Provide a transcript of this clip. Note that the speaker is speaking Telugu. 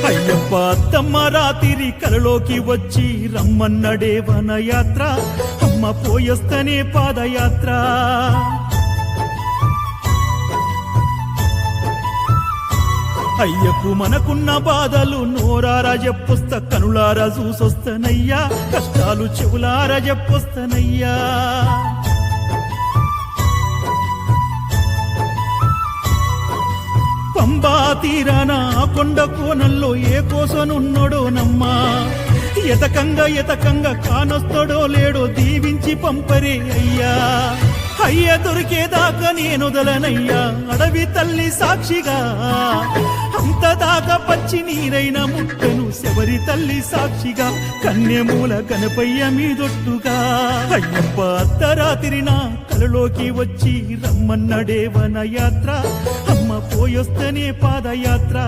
అయ్యప్ప అత్తమ్మ రాత్రి కలలోకి వచ్చి రమ్మన్నడే వనయాత్ర, అమ్మ పోయొస్తనే పాదయాత్ర. అయ్యప్పు మనకున్న బాధలు నోరారా చెప్పొస్త, కనులారా చూసొస్తనయ్యా, కష్టాలు చెవులారా చెప్పొస్తనయ్యా. పంబా తీరాన కొండ కోణంలో ఏ కోసనున్నడో నమ్మా, ఎతకంగా కానొస్తాడో లేడో దీవించి పంపరే అయ్యా. అయ్య దొరికేదాకా నేనొదలనయ్యా, అడవి తల్లి సాక్షిగా అంతదాకా పచ్చి నీరైన ముట్టను, శబరి తల్లి సాక్షిగా కన్యమూల గణపయ్య మీదొట్టుగా. అయ్యప్ప అర్ధరాత్రిన కలలోకి వచ్చి రమ్మన్నడే వనయాత్ర, అమ్మ పోయొస్తనే పాదయాత్ర.